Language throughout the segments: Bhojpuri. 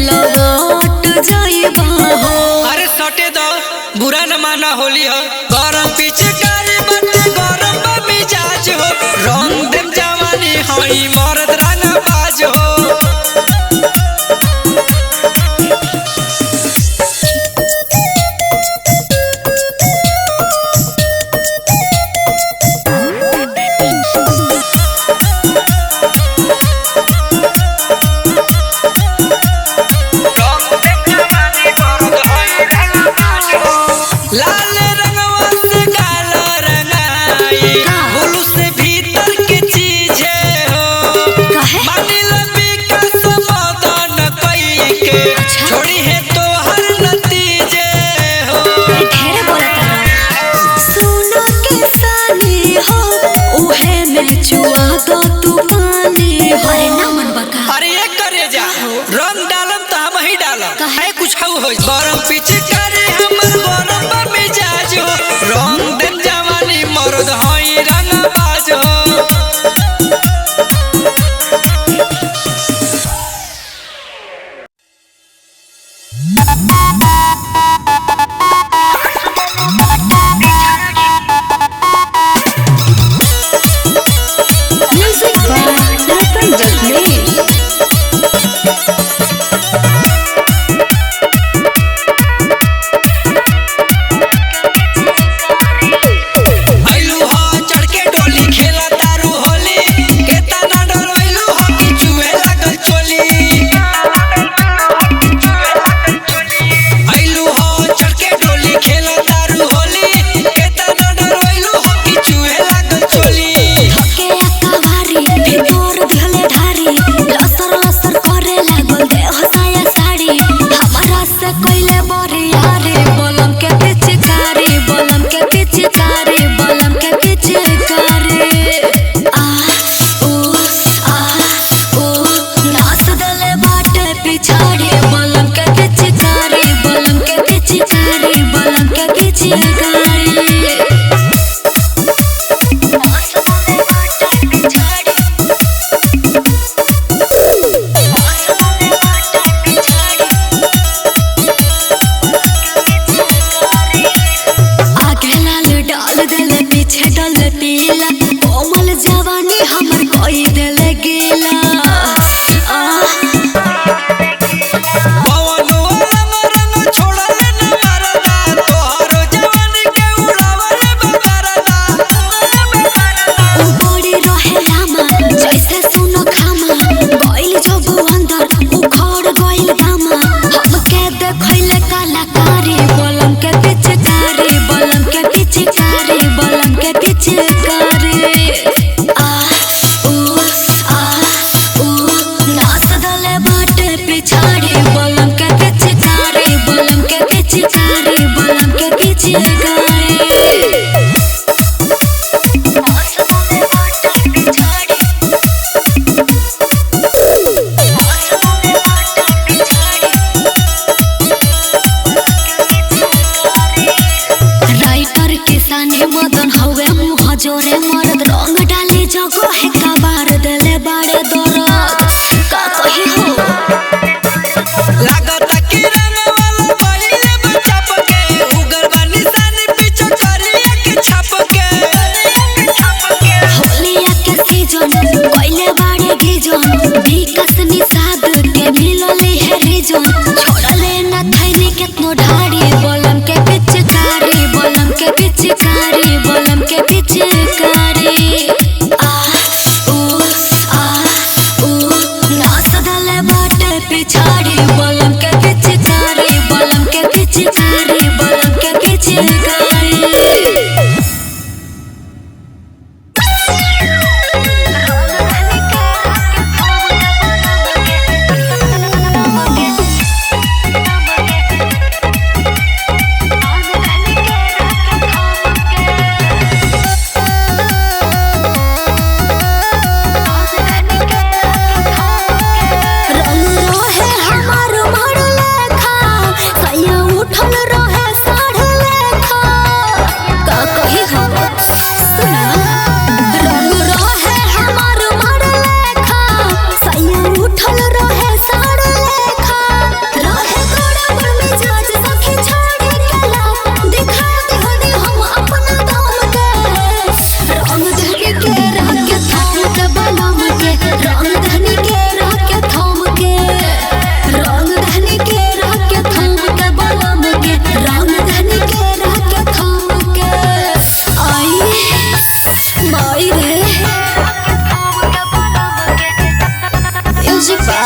लौट जाइबा हो। अरे सटे दो बुरा न माना होली हो गरम पिचकारी बटे गरम मिजाज हो रंग देम जवानी हई मर्द रंग बाज हो। लाल रंगवा से काला रंगाई बुलू से भीतर की चीजें हो मानिल विकास मदन कई के छोड़ी है तो हर नतीजे हो। ढेर बोलता सुनो के सानी हो उहे में चुआ दो तू पानी हो। अरे ना मन बका अरे ये करे जा रंग डालम तो हम ही डालम है कुछ हो गरम पिचकारी हमर गरम मिजाज हो रंग देम जवानी मर्द हई रंग बाज हो। म्यूजिक बाय रतन जगदीश। आइलू हो चढ़ के डोली खेला तारू होली केता ना डरवैलू हो कि चुए लागल चोली। आइलू हो चढ़ के डोली खेला तारू होली केता ना डरवैलू हो कि चुए लागल चोली। थके अकावारी भीतर दिहले ढारी लसर लसर करे लागल देह साया साड़ी हमारा से कोइले बरियारी बलम के पिचकारी बलम के पिचकारी बलम के पिचकारी आ ओ नाच दले बाटे पिछाड़ी बलम के पिचकारी बलम के पिचकारी बलम के पिचकारी। आगे लाल डाल देले पीछे डल पीला कोमल जवानी हमर कोई देले गीला पवनो रंग रंग छोड़ले न मरदा तोहरो जवानी के उड़ावले बकरदा। उ बड़ी रहे रामा जैसे सुनो खामा गइल जब अंदर उखड़ गइल दामा हमके देखैले कलाकारी बलम के पिचकारी बलम के पिचकारी बलम के पिचकारी आ ओ नाच दले बाटे पिछाड़ी बलम के पिचकारी बलम के पिचकारी बलम के पिचकारी। राइटर किसानी मदन हवे मुँह जोरे मर्द रंग डाली जगो है कबार देले बाड़े दरद का कही हो। लागता कि रंग वाला पहिले बच्चा पके उगर बानी सानी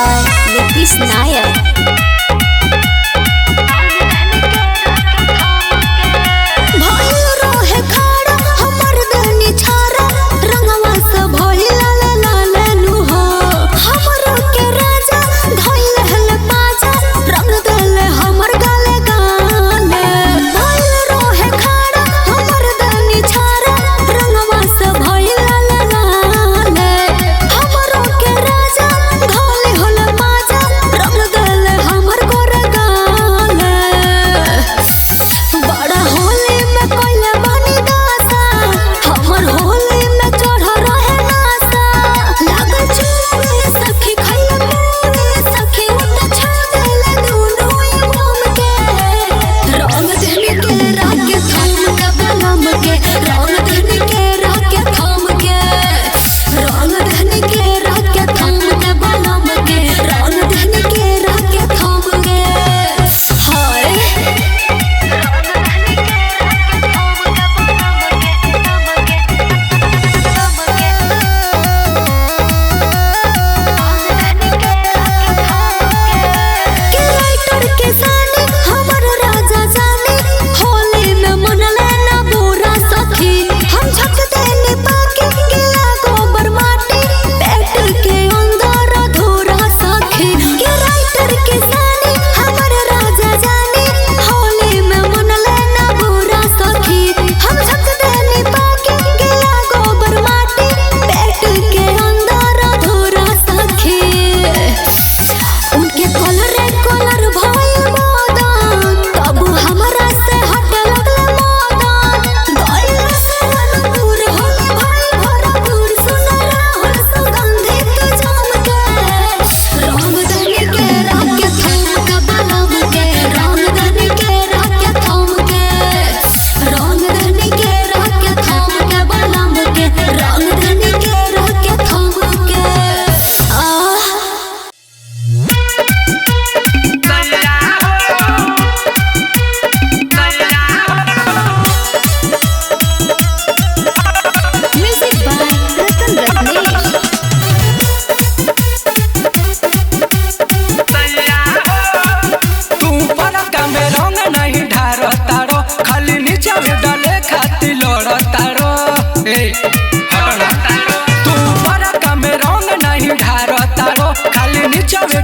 by Nitish Nayak.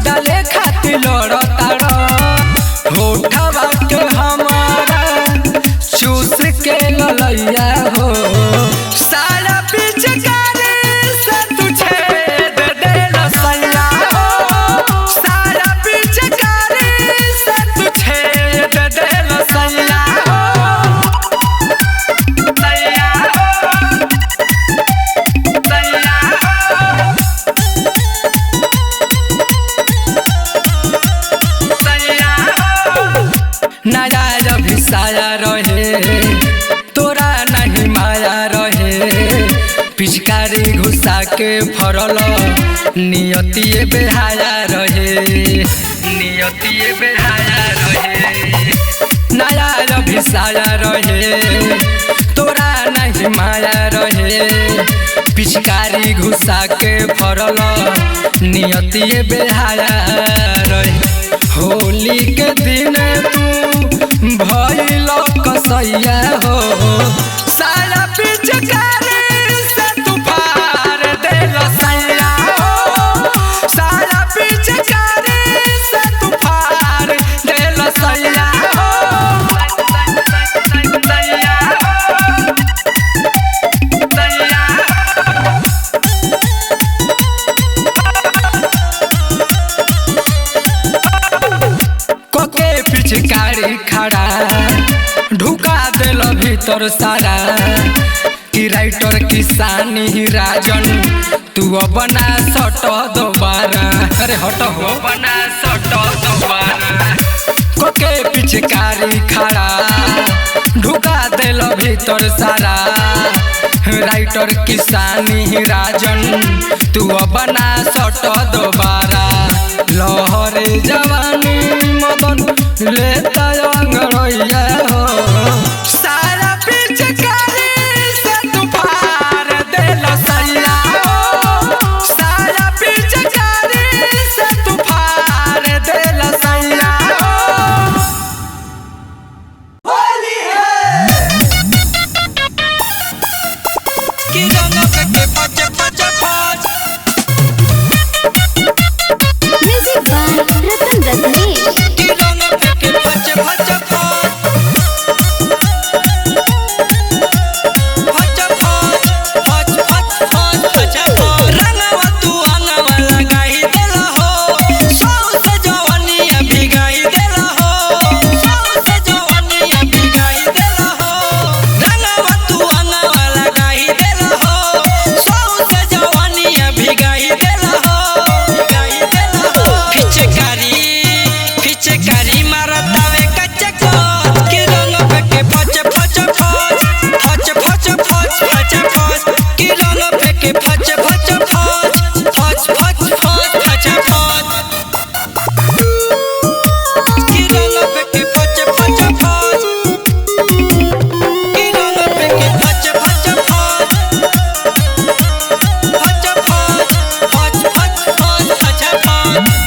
डाले खातिर लड़तारो होठवा के हमारा चूस के ललैया हो सारा पिचकारी से तू छेद दे लसैया हो सारा पिचकारी से तू छेद दे लसैया नया भिसाया रहे तोरा नहीं माया रहे पिचकारी घुसा के फरल नियतिए बेहाया रहे नियतिए बेहाया रहे नया भिसाया रहे तोरा नहीं माया रहे पिचकारी घुसा के फरल नियतिए बेहाया रहे होली के दिन तू भइल कसैया हो सारा पिचकारी से तू पार दे लसैया हो सारा पिचकारी से तू पार दे लसैया हो पिचकारी खड़ा ढुका दिल भीतर सारा कि राइटर किसानी राजन तू बना सट दोबारा अरे हट हो बना सट दोबारा कोके पिचकारी खड़ा ढुका दिल भीतर सारा राइटर किसानी राजन तू बना सट दोबारा लहर जवानी मदन लेता अंगड़ैया हो सारा पिचकारी से तू पार दे लसैया हो सारा पिचकारी से तू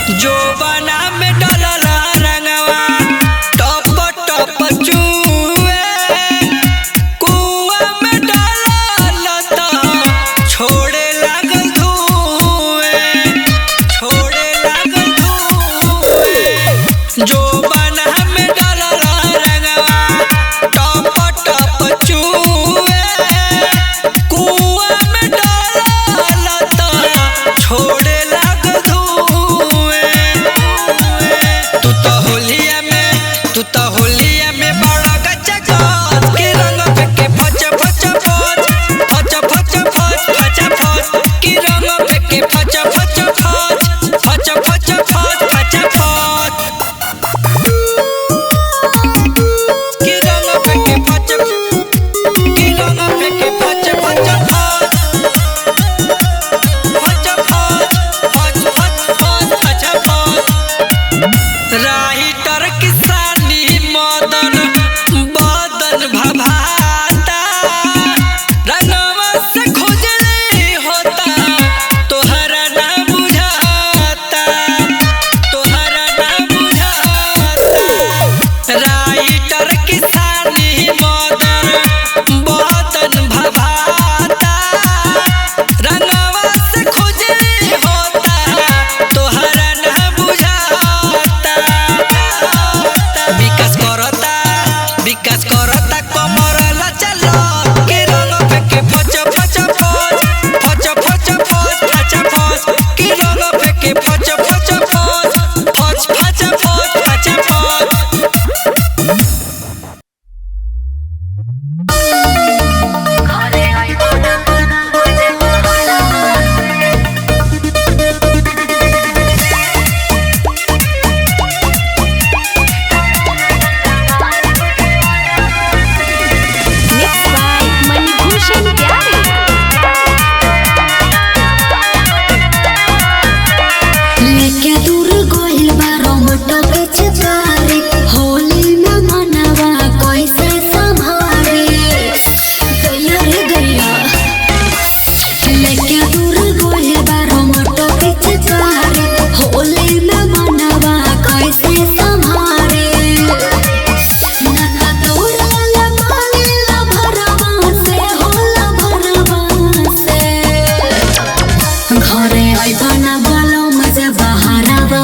जो बना में डलला रंगवा टप टप चुए कुआं में डलला त छोड़े लागल धुएं छोड़े लागल धुएं जो बना में डलला रंगवा टप टप चुए कुआं में डलला त छोड़े लागल धुएं तू तो होलिया में बड़ा गच्चा गच के रंग फेंके फच फच फच फच फच फच फच फच के रंग फेंके फच फच फच फच फच फच फच फच के रंग फेंके फच के रंग फेंके फच फच फच फच फच फच फच फच फच राइटर किसानी मदन बदन भभाता रंगवा से खोजले होता तोहरा ना बुझाता तोहरा ना बुझाता राइटर किसानी मदन बदन भभाता रंगवा से खोजले होता तोहरा ना बुझाता विकास करता कमर लचल के रंग फेंके फच फच फच फच फच फच फच फच के रंग फेंके फच फच फच फच फच फच फच फच Mixed by Manibhushan Pyare. लेके दूर गोइल बारो मोटो बेचकारी होली में मनवा कैसे संभारे गैया रे गैया लेके दूर गोइल बारो मोटो बेचकारी होली में मनवा कैसे संभारे नाता तोरा मानेला भरवा से होला भरवा से घरे आइबा ना बोलो मजे बहारवा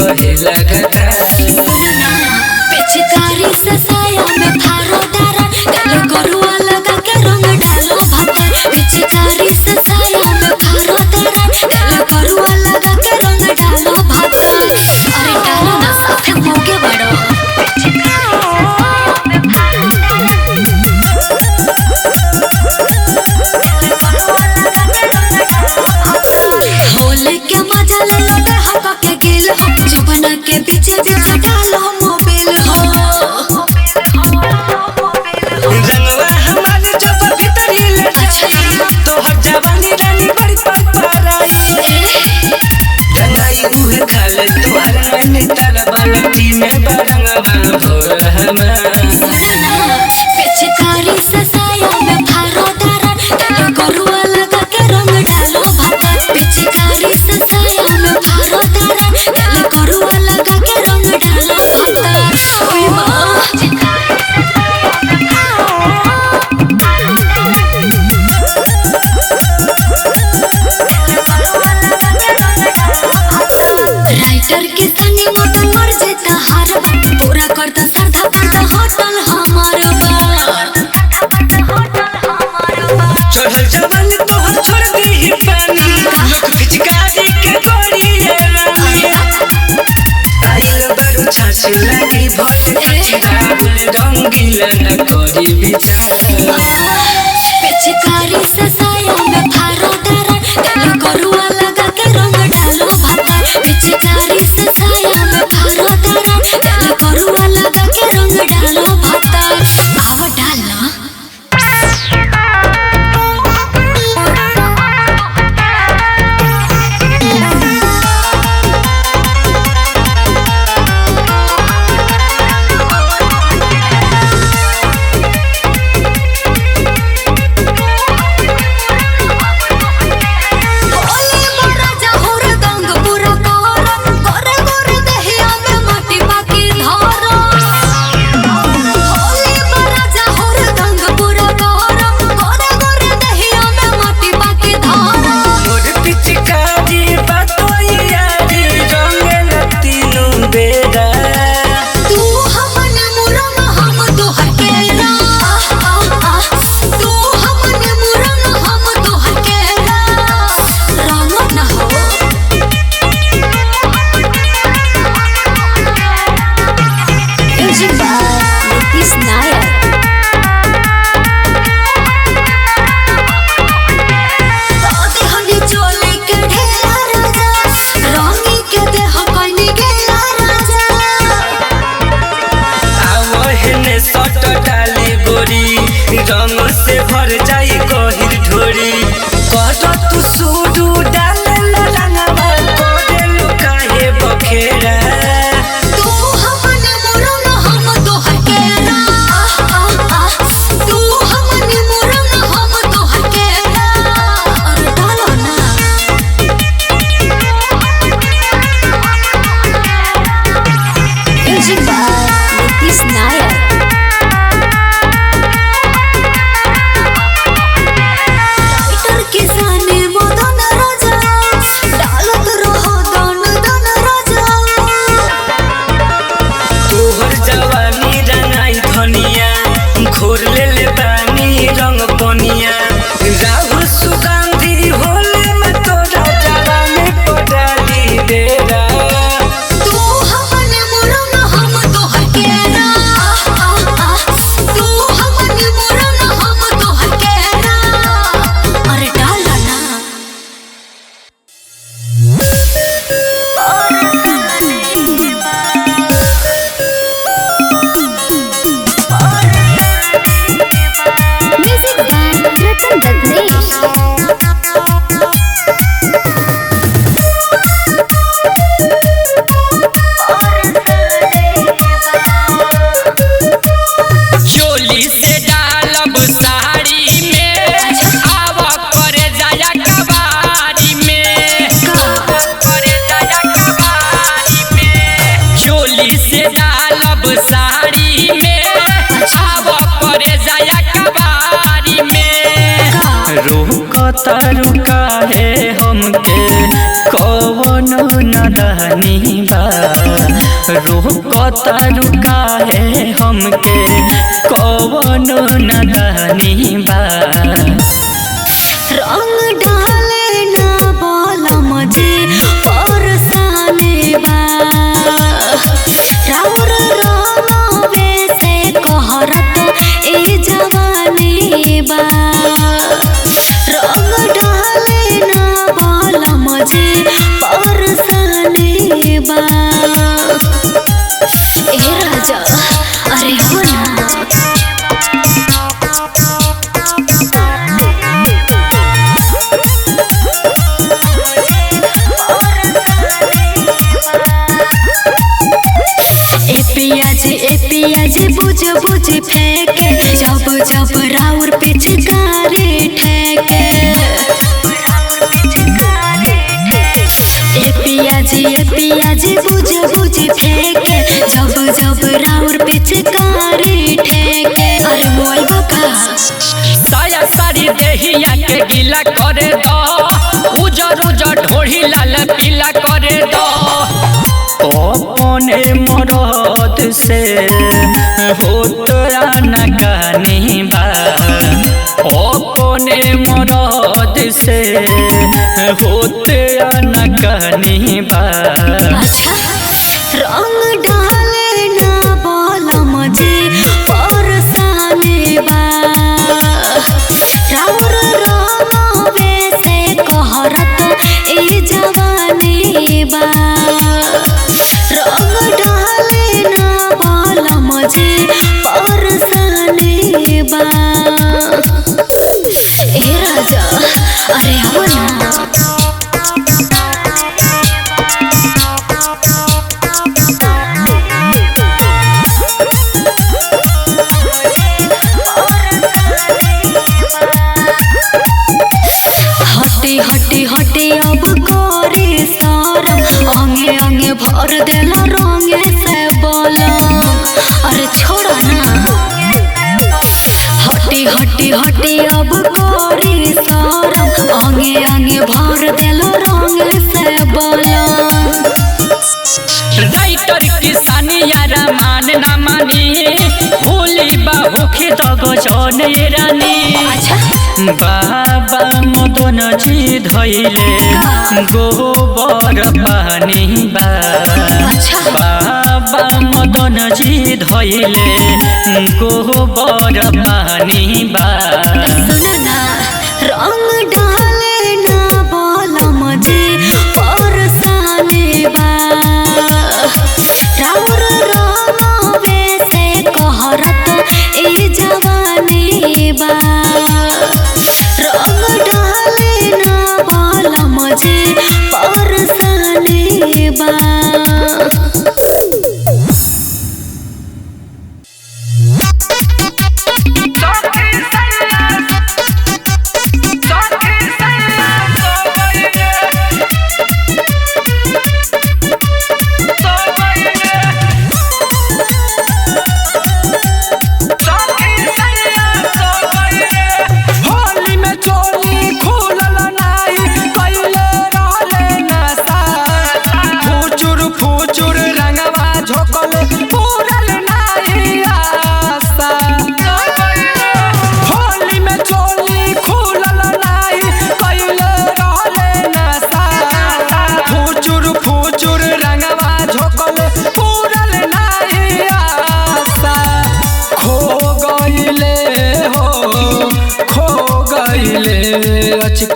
बहे लगता पिचकारी से साया में फारो दारा गले करुआ लगा के रंग डालो भता पिचकारी से साया में फारो दारा गले करुआ लगा के रंग डालो भता अरे डालो ना साथे मोगे बड़ो होली के मजा ले लो हवा के गिल हो जुबना के पीछे पीछे डालो मोबिल हो रंगवा हमारे जब भीतरी ले जाई तोहर जवानी रानी बड़ी पकड़ाई रंगाई उहे खाल तोहर मैंने तारा बालटी में बरंगवा भोर हमार पिचकारी से साया में फारो दारा गले करुआ लगा के रंग डालो भता पिचकारी से साया में फारो दारा गले करुआ लगा के रंग डालो भता ओए राइटर के तनी मत मर जेता हारवा पूरा करता सरधा करता होटल हमार चढ़ल जवान तोहर छोड़ दी पानी लोग पिचकारी के गोरी रे रानी आइल बड़ू छाछ लगी भोले राहुल रंगीला न कोरी विचार पिचकारी से साया में फारो दारा गले करुआ लगा के रंग डालो भता पिचकारी से साया में फारो दारा गले करुआ लगा के रंग डालो भता आवा डालना मोर पिचकारी बातोई यारी रंगल तीनों बेरा तू हमन मुरंग हम तोहर केरा तू हमन मुरंग हम तोहर केरा रंग न हो म्यूजिक बाय नीतीश नायक हनी चोले के ढेला राजा रंगी के देह कनी गेला राजा आवहने सट डाली गोरी रंग से भर जाई गहिर ढोरी कट तू सूडू डाले रंगवा कोडेलु काहे बखेरा तू हमन मुरंग हम तोहर केरा तू हमन मुरंग हम तोहर केरा अरे डालो ना music by Nitish Nayak writer के साने मदन राजा रुकता रुका है हमके कौन नदानी बा रुकता रुका है हमके कौन नदानी बा रंग डाले ना बोला मुझे परसाने बा राउर रोवे से कहरत ए जवानी बा रंग डाले ना बोला मुझे परसाने बा ए राजा अरे हो ना पियाज बुझ बुझ फेंके जब जब राउर पिचकारी ठेके पियाज बुझ बुझ फेंके जब जब राउर पिचकारी ठेके अरे मोल बका साया सारी देहिया के गीला करे दो उजर उजर ढोढ़ी लाल पीला करे दो अपने मरद से होतरा न गानी बा अपने मरद से होतरा न गानी बा रंग डाले ना बोला मुझे परसाने बा राउर रोवे से कहरत ए जवानी बा रंग डाले ना बोला मुझे परसाने बा ए राजा अरे हो ना हटी हटी अब करे सारम अंगे अंगे भर देला रंगे से बोला अरे छोड़ा ना हटी हटी हटी अब करे सारम अंगे अंगे भर देला रंगे से बोला राइटर किसानी यारा मान ना मानी होली बाहुखी दगो जौन रानी बाबा मदन जी धैले गोबर पानी बा बाबा मदन जी धैले गोबर पानी बा रंग डाले ना बोला मुझे परसाने बा राउर रोवे से कहरत ए जवानी बा रंग डाले ना बोला मुझे परसाने बा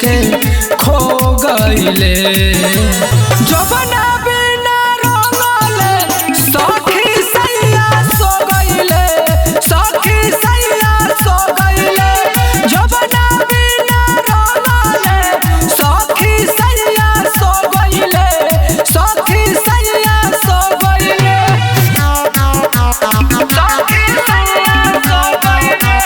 के खो गईले जबना बिना रोले सखी सैया सो गईले सखी सैया सो गईले जबना बिना रोले सखी सैया सो गईले सखी सैया सो गईले सखी सैया सो गईले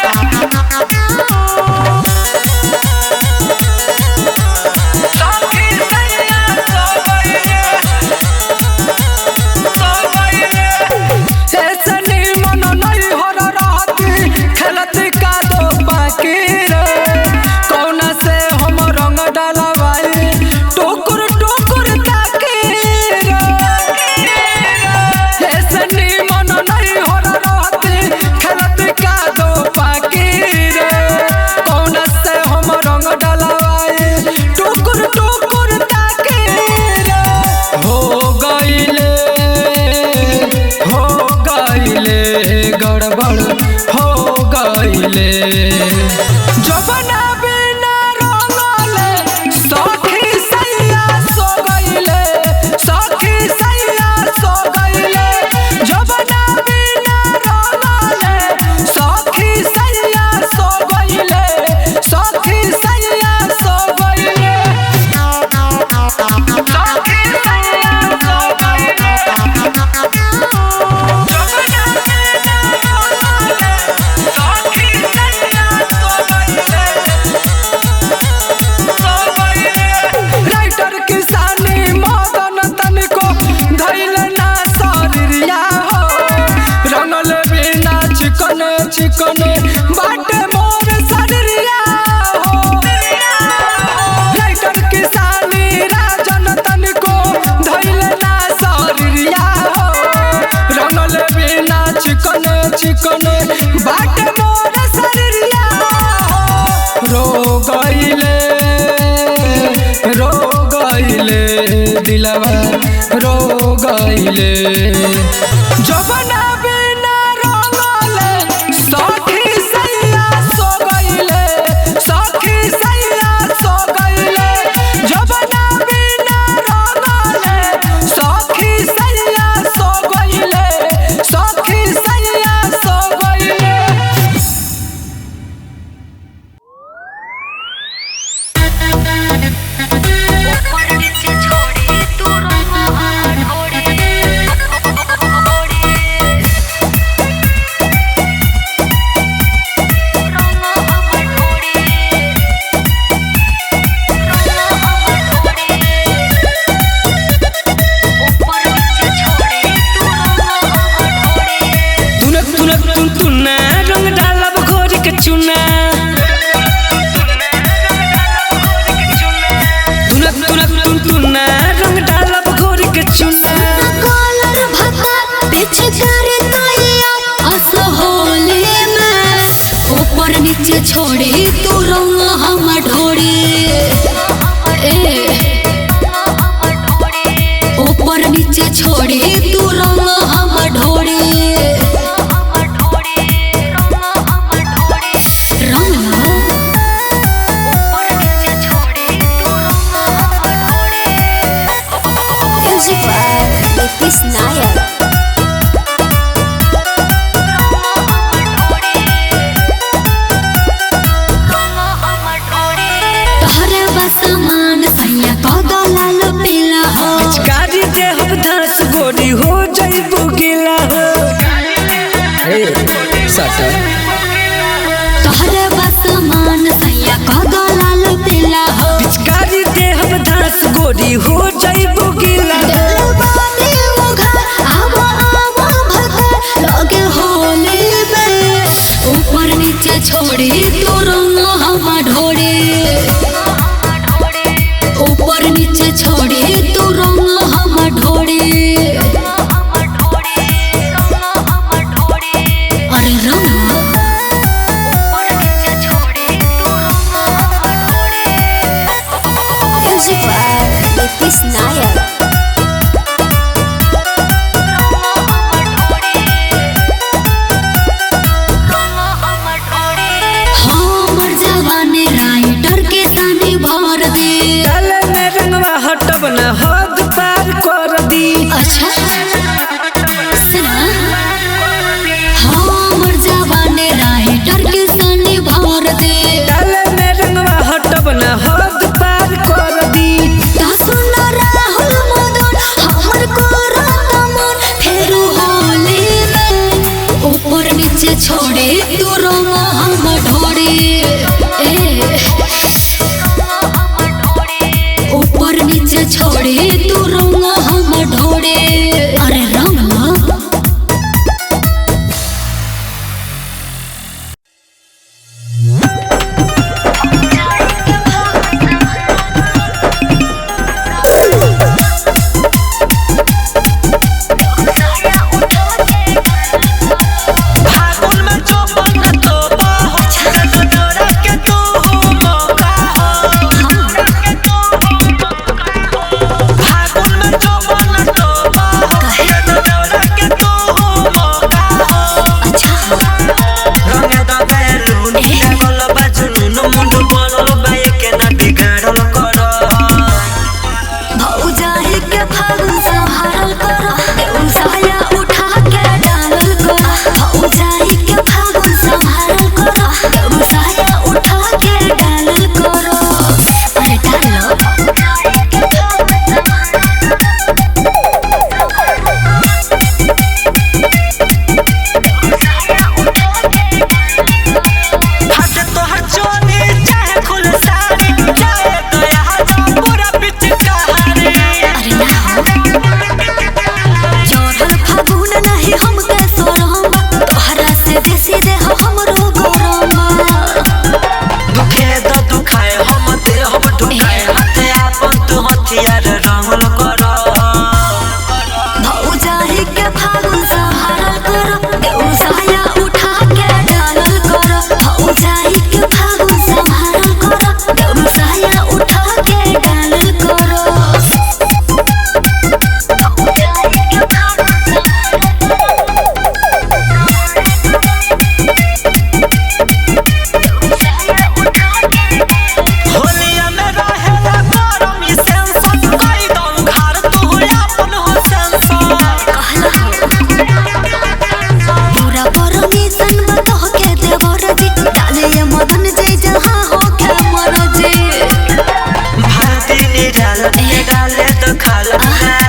गईले जबना बिना रंगले सखी सैया सो गईले सखी सैया सो गईले जबना बिना रंगले सखी सैया सो गईले सखी सैया सो गईले सखी सैया सो गईले राइटर किसानी मदन तनिको धैल ना शरीरिया हो रंगल बिना चिकने चिकने बाटे मोर शरीरिया हो राइटर किसानी राजन तनिको धैल ना शरीरिया हो रंगल बिना चिकने चिकने बाटे मोर शरीरिया हो रो गईले दिलवा रो गईले जबना बिना रंगले सखी सैया सो गईले सखी सैया सो गईले जबना बिना रंगले सखी सैया सो गईले सखी सैया सो गईले छोड़ी तू रंग हम ढोड़ी ऊपर नीचे छोड़ी तू रंग हम ढोड़ी गोरी हो जाइबू गिला हो तोहरे बस मान सैया कदो लाल पीला हो पिचकारी देहब धास गोरी हो जाइबू गिला ऊपर नीचे छोड़ी तू रंग हम ढोड़ी ऊपर नीचे छोड़ी तू रंग हम ढोड़ी अपना हद पार कर दी अच्छा हमर जवाने राही डर के सनी भर दे डाले में रंगवा हटब ना हद पार कर दी सुन रहो तो खाला ना